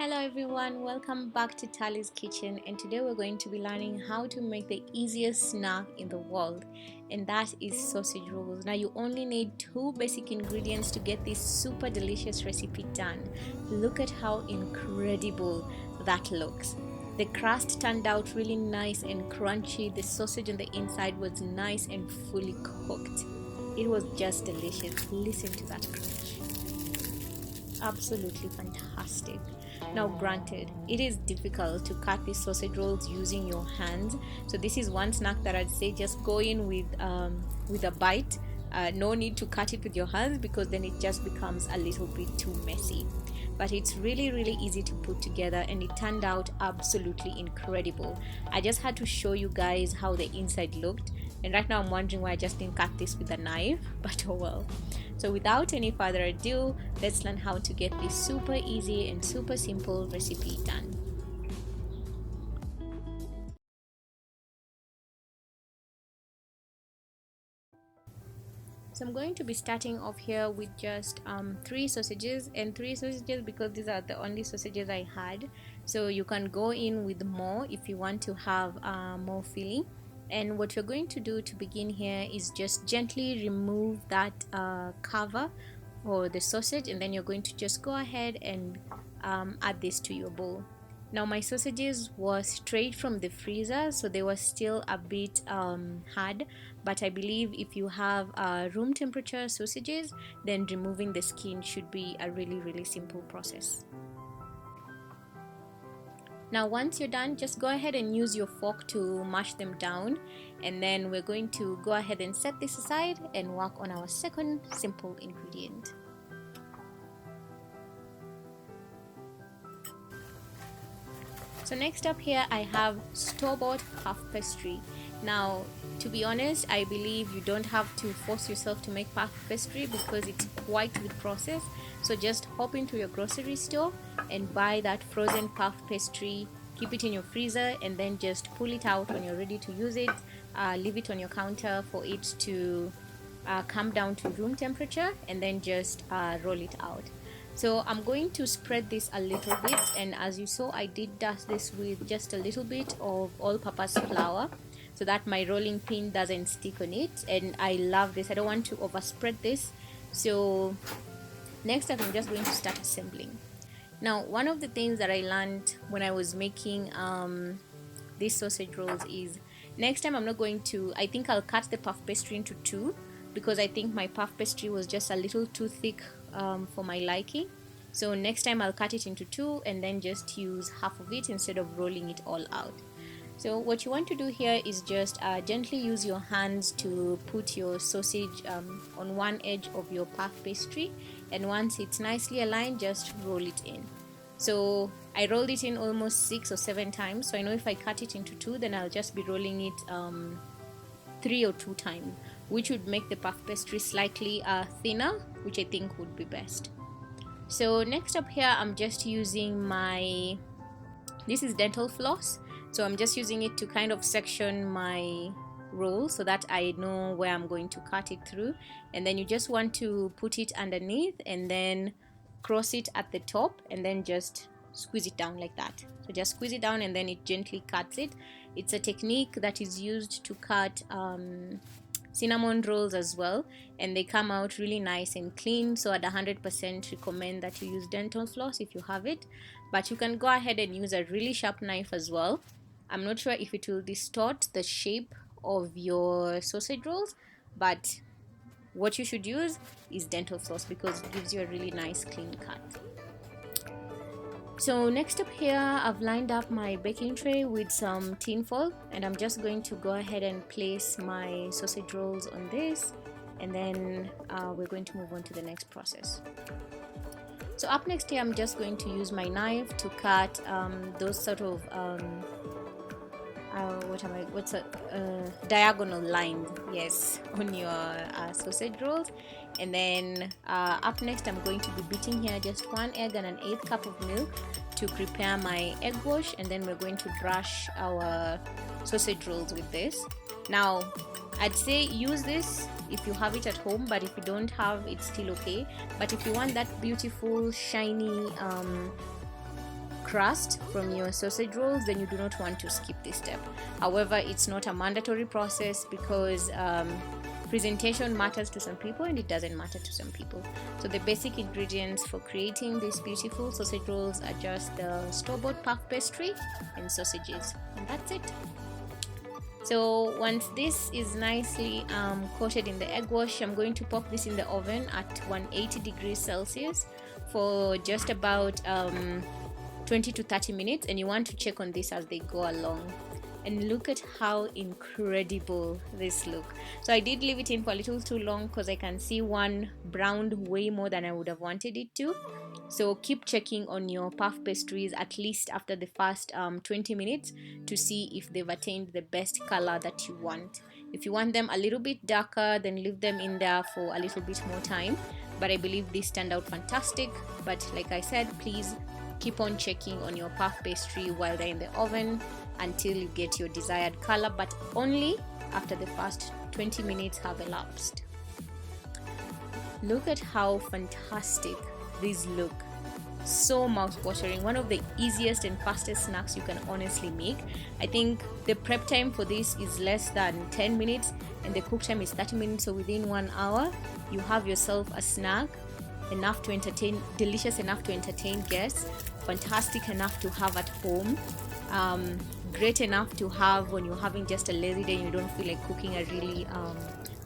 Hello everyone, welcome back to Tali's Kitchen, and today we're going to be learning how to make the easiest snack in the world, and that is sausage rolls. Now you only need two basic ingredients to get this super delicious recipe done. Look at how incredible that looks. The crust turned out really nice and crunchy. The sausage on the inside was nice and fully cooked. It was just delicious. Listen to that crunch. Absolutely fantastic. Now, granted, it is difficult to cut these sausage rolls using your hands, so this is one snack that I'd say just go in with a bite. No need to cut it with your hands because then it just becomes a little bit too messy. But it's really easy to put together, and it turned out absolutely incredible. I just had to show you guys how the inside looked, and right now I'm wondering why I just didn't cut this with a knife, but oh well. So without any further ado, let's learn how to get this super easy and super simple recipe done. So I'm going to be starting off here with just three sausages because these are the only sausages I had. So you can go in with more if you want to have more filling. And what you're going to do to begin here is just gently remove that cover for the sausage, and then you're going to just go ahead and add this to your bowl. Now my sausages were straight from the freezer, so they were still a bit hard, but I believe if you have room temperature sausages, then removing the skin should be a really simple process. Now once you're done, just go ahead and use your fork to mash them down, and then we're going to go ahead and set this aside and work on our second simple ingredient. So next up here I have store-bought puff pastry. Now to be honest, I believe you don't have to force yourself to make puff pastry because it's quite the process. So just hop into your grocery store and buy that frozen puff pastry, keep it in your freezer, and then just pull it out when you're ready to use it. Leave it on your counter for it to come down to room temperature, and then just roll it out. So I'm going to spread this a little bit, and as you saw, I did dust this with just a little bit of all-purpose flour so that my rolling pin doesn't stick on it. And I love this. I don't want to overspread this. So next up I'm just going to start assembling. Now one of the things that I learned when I was making these sausage rolls is next time I'm not going to, I think I'll cut the puff pastry into two because I think my puff pastry was just a little too thick for my liking. So next time I'll cut it into two and then just use half of it instead of rolling it all out. So what you want to do here is just gently use your hands to put your sausage on one edge of your puff pastry, and once it's nicely aligned, just roll it in. So I rolled it in almost 6 or 7 times, so I know if I cut it into two, then I'll just be rolling it 3 or 2 times, which would make the puff pastry slightly thinner, which I think would be best. So next up here I'm just using this is dental floss, so I'm just using it to kind of section my roll so that I know where I'm going to cut it through, and then you just want to put it underneath and then cross it at the top and then just squeeze it down like that. So just squeeze it down and then it gently cuts it. It's a technique that is used to cut cinnamon rolls as well, and they come out really nice and clean. So I'd 100% recommend that you use dental floss if you have it, but you can go ahead and use a really sharp knife as well. I'm not sure if it will distort the shape of your sausage rolls, but what you should use is dental floss because it gives you a really nice clean cut. So next up here I've lined up my baking tray with some tin foil, and I'm just going to go ahead and place my sausage rolls on this, and then we're going to move on to the next process. So up next here I'm just going to use my knife to cut those sort of diagonal lines, yes, on your sausage rolls. And then up next I'm going to be beating here just 1 egg and an 1/8 cup of milk to prepare my egg wash, and then we're going to brush our sausage rolls with this. Now I'd say use this if you have it at home, but if you don't have, it's still okay. But if you want that beautiful shiny crust from your sausage rolls, then you do not want to skip this step. However, it's not a mandatory process because presentation matters to some people and it doesn't matter to some people. So the basic ingredients for creating these beautiful sausage rolls are just the store-bought puff pastry and sausages, and that's it. So once this is nicely coated in the egg wash, I'm going to pop this in the oven at 180 degrees Celsius for just about 20 to 30 minutes, and you want to check on this as they go along. And look at how incredible this look. So I did leave it in for a little too long because I can see one browned way more than I would have wanted it to. So keep checking on your puff pastries at least after the first 20 minutes to see if they've attained the best color that you want. If you want them a little bit darker, then leave them in there for a little bit more time. But I believe this turned out fantastic. But like I said, please keep on checking on your puff pastry while they're in the oven until you get your desired color, but only after the first 20 minutes have elapsed. Look at how fantastic these look. So mouth-watering. One of the easiest and fastest snacks you can honestly make. I think the prep time for this is less than 10 minutes and the cook time is 30 minutes, so within 1 hour you have yourself a snack enough to entertain, delicious enough to entertain guests, fantastic enough to have at home, great enough to have when you're having just a lazy day and you don't feel like cooking a really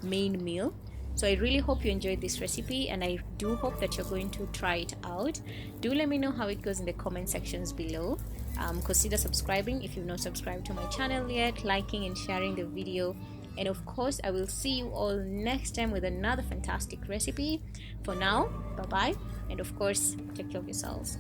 main meal. So I really hope you enjoyed this recipe, and I do hope that you're going to try it out. Do let me know how it goes in the comment sections below. Consider subscribing if you've not subscribed to my channel yet, liking and sharing the video. And of course, I will see you all next time with another fantastic recipe. For now, bye bye, and of course, take care of yourselves.